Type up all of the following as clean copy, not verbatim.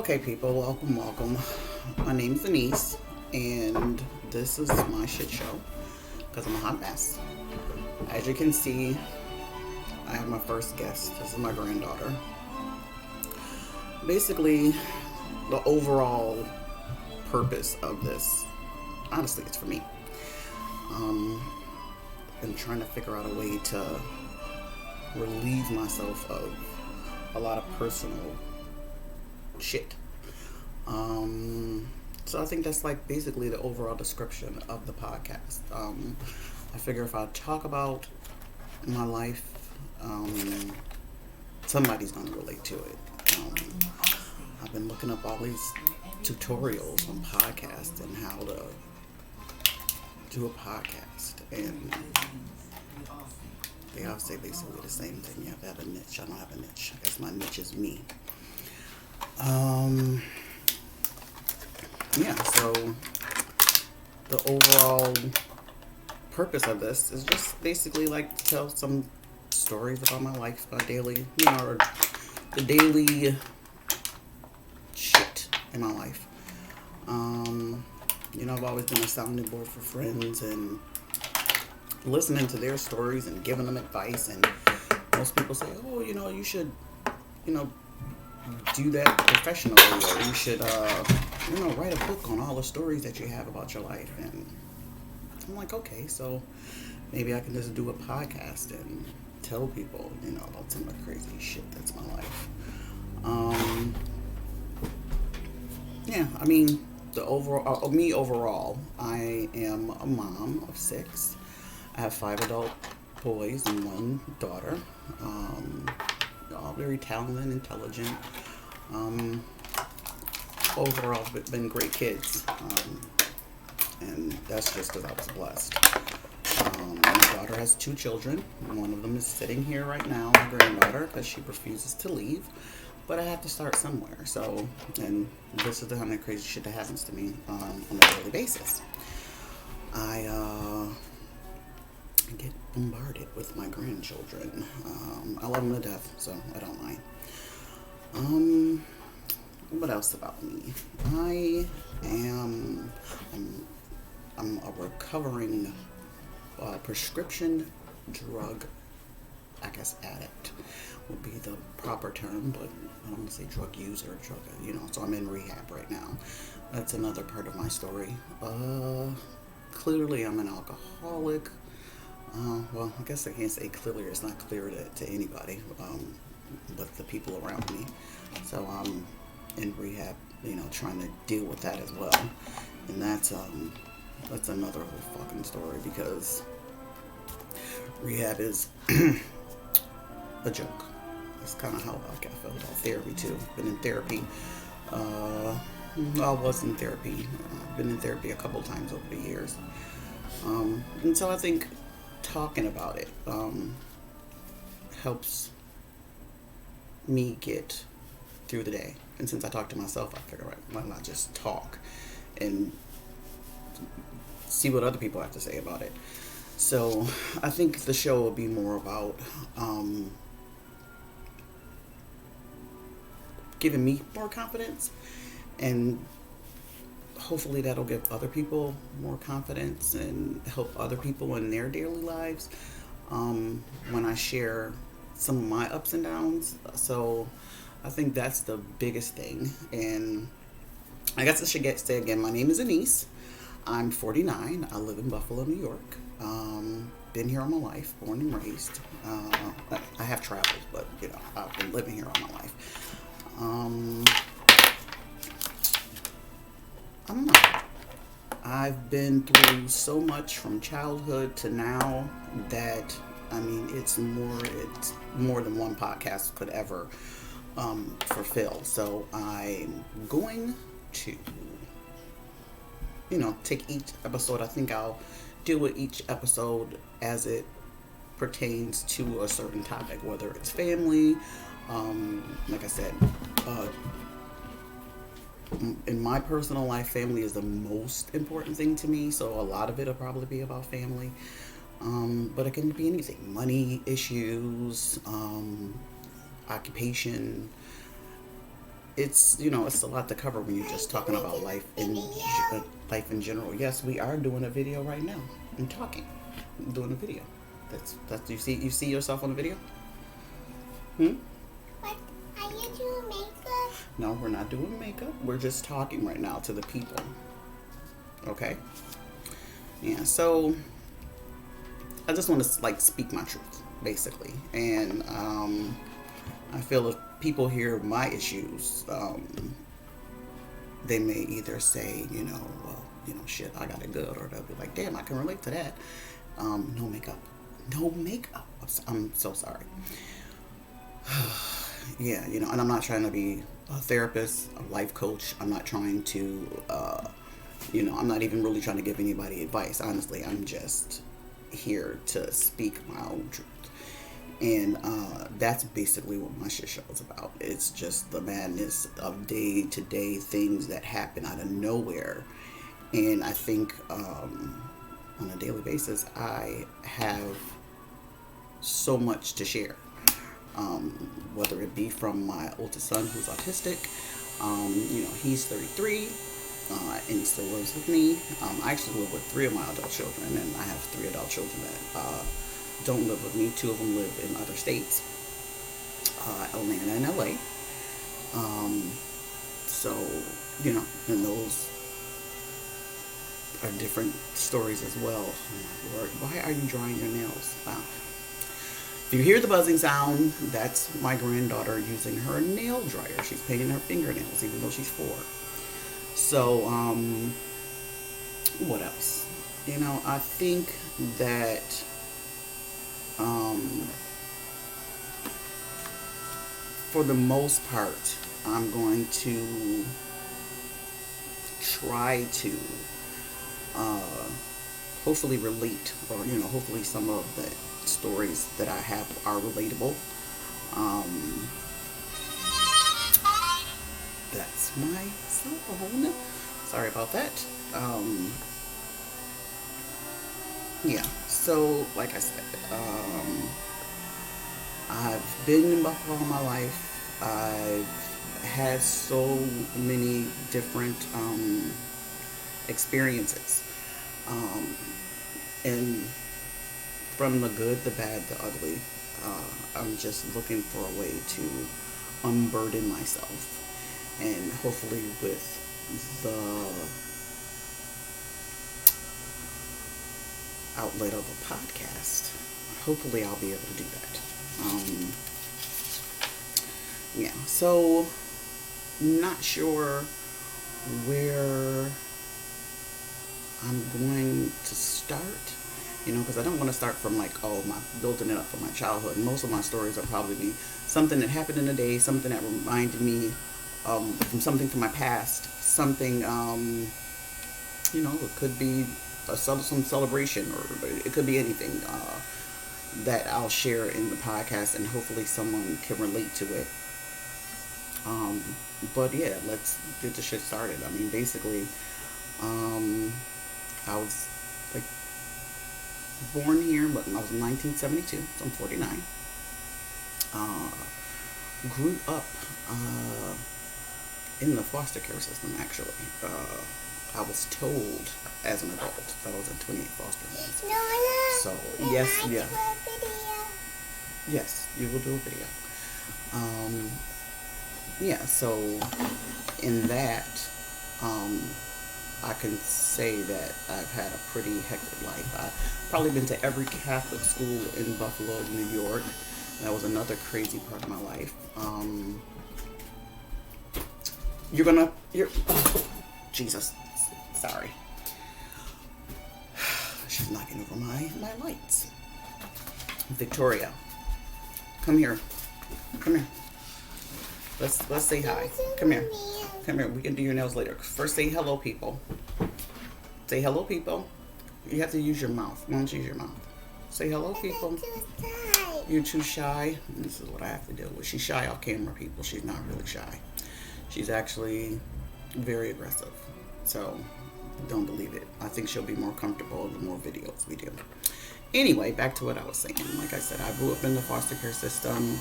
Okay, people, welcome. My name's Denise, and this is my shit show because I'm a hot mess. As you can see, I have my first guest. This is my granddaughter. Basically, the overall purpose of this, honestly, it's for me. Been trying to figure out a way to relieve myself of a lot of personal shit. So I think that's like basically the overall description of the podcast. I figure if I talk about my life, somebody's gonna relate to it. I've been looking up all these tutorials on podcasts and how to do a podcast, and they all say basically the same thing. You have to have a niche. I don't have a niche. I guess my niche is me. So the overall purpose of this is just basically like to tell some stories about my life, my daily, or the daily shit in my life. I've always been a sounding board for friends and listening to their stories and giving them advice. And most people say, oh, you should, do that professionally, or you should, write a book on all the stories that you have about your life. And I'm like, okay, so maybe I can just do a podcast and tell people, about some of the crazy shit that's my life. Me overall, I am a mom of 6. I have 5 adult boys and 1 daughter. All very talented and intelligent. Overall, been great kids. And that's just because I was blessed. My daughter has 2 children. One of them is sitting here right now, my granddaughter, because she refuses to leave. But I have to start somewhere. So, and this is the kind of crazy shit that happens to me on a daily basis. I get bombarded with my grandchildren. I love them to death, so I don't mind. What else about me? I'm a recovering prescription drug, I guess addict would be the proper term, but I don't want to say drug user, so I'm in rehab right now. That's another part of my story. Clearly I'm an alcoholic. Well, I guess I can't say clearly. It's not clear to anybody, but the people around me. So I'm in rehab, trying to deal with that as well. And that's another whole fucking story, because rehab is a joke. That's kind of how I felt about therapy too. Been in therapy. I was in therapy. Been in therapy a couple times over the years. And so I think talking about it helps me get through the day. And since I talk to myself, I figure, why not just talk and see what other people have to say about it. So I think the show will be more about giving me more confidence, and hopefully that'll give other people more confidence and help other people in their daily lives when I share some of my ups and downs. So I think that's the biggest thing. And I guess I should say again, my name is Anise. I'm 49. I live in Buffalo, New York. Been here all my life, born and raised. I have traveled, but I've been living here all my life. I don't know. I've been through so much from childhood to now that, it's more than one podcast could ever fulfill. So I'm going to, take each episode. I think I'll deal with each episode as it pertains to a certain topic, whether it's family, like I said, in my personal life, family is the most important thing to me, so a lot of it will probably be about family, but it can be anything: money issues, occupation, it's, you know, it's a lot to cover when you're just talking about life in general. Yes, we are doing a video right now. I'm talking. I'm doing a video. That's you see yourself on the video? But are you doing makeup? No, we're not doing makeup. We're just talking right now to the people. Okay? Yeah, so I just want to like speak my truth, basically. And I feel if people hear my issues, they may either say, you know, well, you know, shit, I got it good, or they'll be like, damn, I can relate to that. No makeup. No makeup. I'm so sorry. Yeah, you know, and I'm not trying to be a therapist, a life coach. I'm not trying to, you know, I'm not even really trying to give anybody advice. Honestly, I'm just here to speak my own truth. And that's basically what my shit show is about. It's just the madness of day-to-day things that happen out of nowhere. And I think on a daily basis, I have so much to share. Whether it be from my oldest son who's autistic, you know, he's 33, and he still lives with me. I actually live with 3 of my adult children, and I have 3 adult children that don't live with me. 2 of them live in other states, Atlanta and LA. So, you know, and those are different stories as well. Oh my Lord, why are you drawing your nails? If you hear the buzzing sound, that's my granddaughter using her nail dryer. She's painting her fingernails, even though she's 4. So, what else? You know, I think that for the most part, I'm going to try to hopefully relate, or, you know, hopefully some of the stories that I have are relatable. That's my cell phone. Sorry about that. Yeah, so like I said, I've been in Buffalo all my life. I've had so many different experiences, and from the good, the bad, the ugly. I'm just looking for a way to unburden myself, and hopefully with the outlet of a podcast, hopefully I'll be able to do that. Yeah, so not sure where I'm going to start, you know, because I don't want to start from like, oh, my building it up from my childhood. Most of my stories will probably be something that happened in a day, something that reminded me from something from my past, something, you know, it could be some celebration, or it could be anything that I'll share in the podcast, and hopefully someone can relate to it. But yeah, let's get the shit started. I mean, basically, I was like born here, but I was in 1972, so I'm 49. Grew up in the foster care system, actually. I was told as an adult that I was in 28 foster homes. So, yes, yeah. Yes, you will do a video. Yeah, so in that, I can say that I've had a pretty hectic life. I've probably been to every Catholic school in Buffalo, New York. That was another crazy part of my life. Oh, Jesus. Sorry. She's knocking over my lights. Victoria, come here. Come here. Let's say hi. Come here. Come here. We can do your nails later. First, say hello, people. Say hello, people. You have to use your mouth. Why don't you use your mouth? Say hello, people. You're too shy. This is what I have to deal with. She's shy off camera, people. She's not really shy. She's actually very aggressive. So don't believe it. I think she'll be more comfortable the more videos we do. Anyway, back to what I was saying. Like I said, I grew up in the foster care system.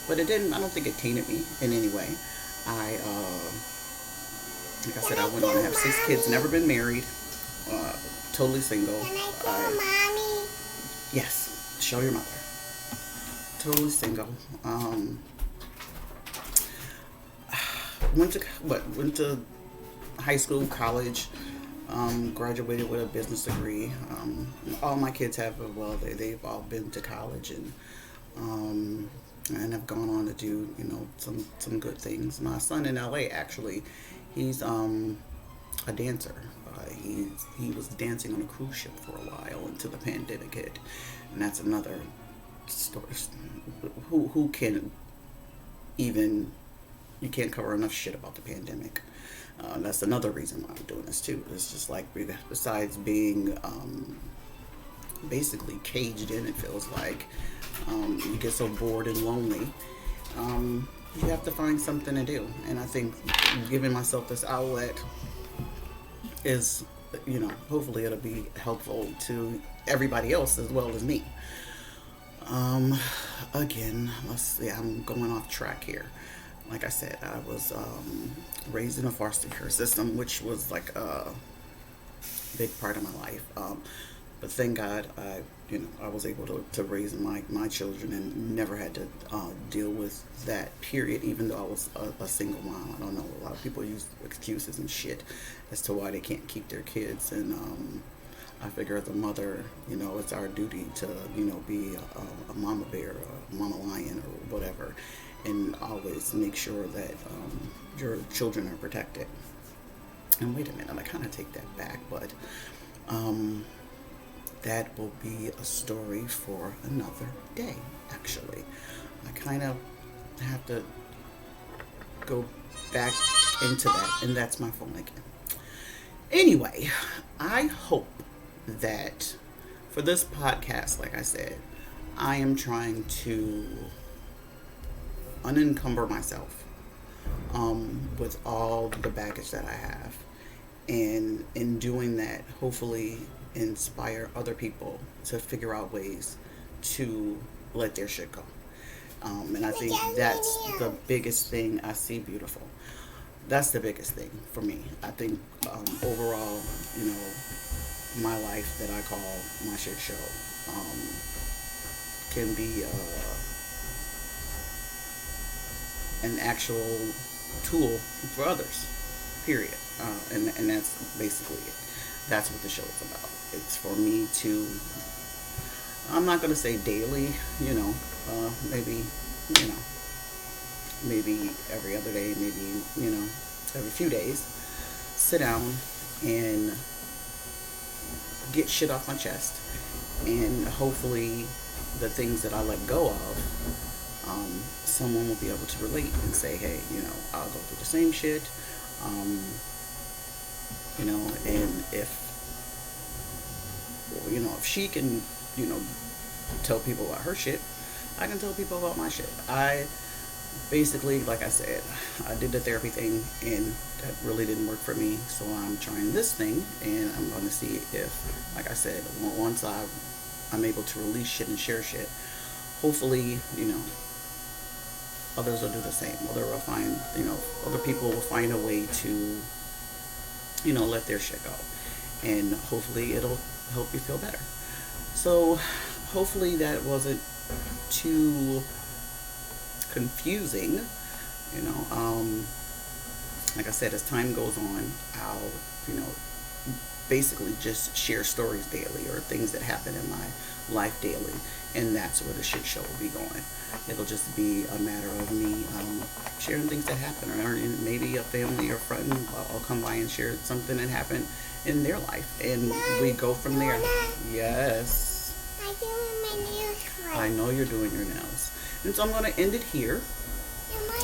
But it didn't, I don't think it tainted me in any way. I, like I said, I went on to have 6 kids, never been married, totally single. Can I tell mommy? Yes, show your mother. Totally single. Went to high school, college, graduated with a business degree. All my kids have, well, they've all been to college and have gone on to do, some good things. My son in LA, actually, he's a dancer. He was dancing on a cruise ship for a while until the pandemic hit, and that's another story. Who can even, you can't cover enough shit about the pandemic. That's another reason why I'm doing this too. It's just like, besides being basically caged in, it feels like you get so bored and lonely. You have to find something to do, and I think giving myself this outlet is, hopefully it'll be helpful to everybody else as well as me. Again, let's see, I'm going off track here. Like I said, I was raised in a foster care system, which was like a big part of my life. But thank God, I was able to raise my children and never had to deal with that period, even though I was a single mom. I don't know, a lot of people use excuses and shit as to why they can't keep their kids. And I figure as a mother, it's our duty to, be a mama bear, or a mama lion, or whatever, and always make sure that your children are protected. And wait a minute, I kind of take that back, but that will be a story for another day, actually. I kind of have to go back into that, and that's my phone again. Anyway, I hope that for this podcast, like I said, I am trying to unencumber myself with all the baggage that I have. And in doing that, hopefully inspire other people to figure out ways to let their shit go. And I think that's the biggest thing. I see beautiful. That's the biggest thing for me. I think overall, my life that I call my shit show can be an actual tool for others, period. And that's basically it. That's what the show is about. It's for me to, I'm not going to say daily, maybe every other day, maybe, every few days, sit down and get shit off my chest. And hopefully the things that I let go of, someone will be able to relate and say, hey, I'll go through the same shit. And if she can, tell people about her shit, I can tell people about my shit. I basically, like I said, I did the therapy thing and that really didn't work for me. So I'm trying this thing and I'm going to see if, like I said, once I'm able to release shit and share shit, hopefully, others will do the same. Other people will find a way to, let their shit go. And hopefully it'll help you feel better. So hopefully that wasn't too confusing. Like I said, as time goes on, I'll, basically just share stories daily or things that happen in my life daily. And that's where the shit show will be going. It'll just be a matter of me sharing things that happen, or maybe a family or friend will come by and share something that happened in their life, and we go from there. Yes. I'm doing my nails. I know you're doing your nails. And so I'm going to end it here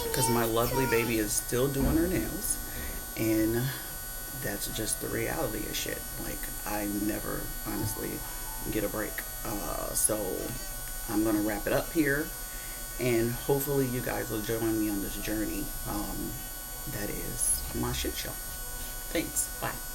because my lovely baby is still doing her nails, and that's just the reality of shit. Like, I never honestly get a break. So I'm going to wrap it up here, and hopefully you guys will join me on this journey that is my shit show. Thanks. Bye.